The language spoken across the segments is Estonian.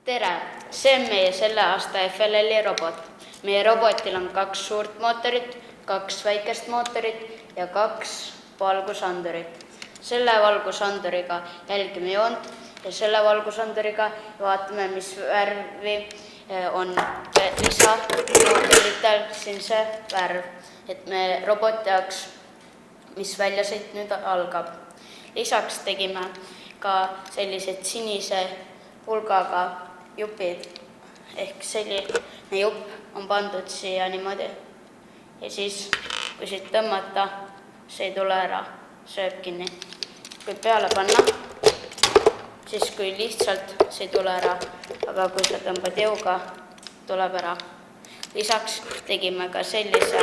Tere! See on meie selle aasta FLL-i robot. Meie robotil on 2 suurt mootorit, 2 väikest mootorit ja 2 valgusandurit. Selle valgusanduriga jälgime joont ja selle valgusanduriga vaatame, mis värvi on lisamootoritel siin see värv, et me robot teaks, mis väljasõit nüüd algab. Lisaks tegime ka sellised sinise pulgaga jupid, ehk selline jupp on pandud siia niimoodi ja siis, kui siit tõmmata, see ei tule ära, sööb kinni. Kui peale panna, siis kui lihtsalt see ei tule ära, aga kui sa tõmbad jõuga, tuleb ära. Lisaks tegime ka sellise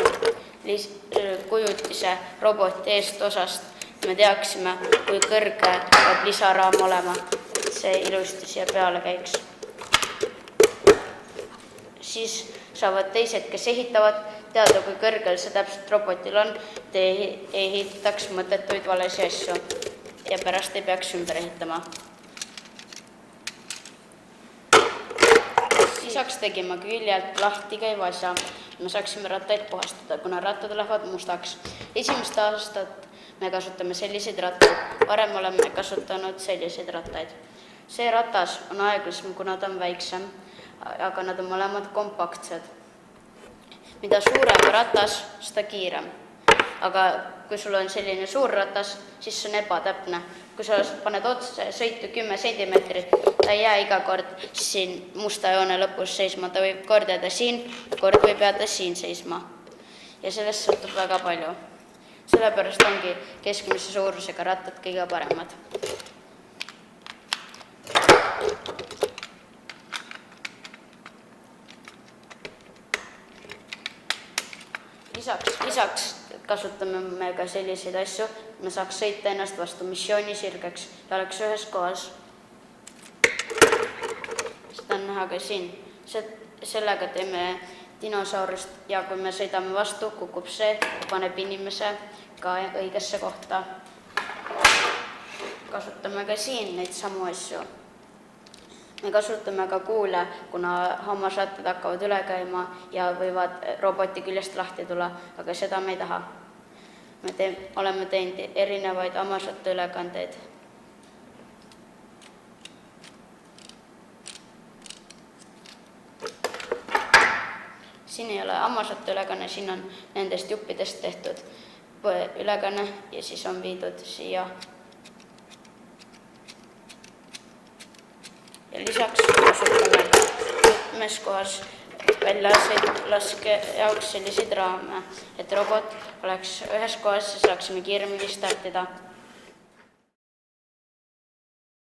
kujutise roboti eestosast, me teaksime, kui kõrge peab lisaraam olema, et see ilusti siia peale käiks. Siis saavad teised, kes ehitavad, teada, kui kõrgel see täpselt robotil on, et ei ehitaks mõttetuid valesi asju ja pärast ei peaks ümber ehitama. Lisaks tegime küljelt lahti käiva asja, me saaksime rattaid puhastada, kuna rattad lähevad mustaks. Esimest aastat me kasutame selliseid rattaid, varem oleme kasutanud selliseid rattaid. See ratas on aeglasem, kuna ta on väiksem, aga nad on mõlemad kompaktsed. Mida suurem ratas, seda kiirem. Aga kui sul on selline suur ratas, siis see on ebatäpne. Kui sa paned otsa sõitu 10 centimeetrit, ta ei jää iga kord siin musta joone lõpus seisma. Ta võib kord jääda siin, kord võib jääda siin seisma. Ja sellest sõltub väga palju. Sellepärast ongi keskmise suurusega rattad kõige paremad. Lisaks kasutame me ka selliseid asju, et me saaks sõita ennast vastu missiooni sirgeks ja oleks ühes kohas. Seda on näha ka siin. Sellega teeme dinosaurust ja kui me sõidame vastu, kukub see ja paneb inimese ka õigesse kohta. Kasutame ka siin neid samu asju. Me kasutame ka kuule, kuna hammasrattad hakkavad üle käima ja võivad roboti küljest lahti tulla, aga seda me ei taha. Me oleme teinud erinevaid hammasratta ülekandeid. Siin ei ole hammasratta ülekanne, siin on nendest juppidest tehtud ülekanne ja siis on viidud siia. Ja lisaks kasutame mitmes kohas väljalaske jaoks selliseid raame, et robot oleks ühes kohas ja saaksime kiiremini startida.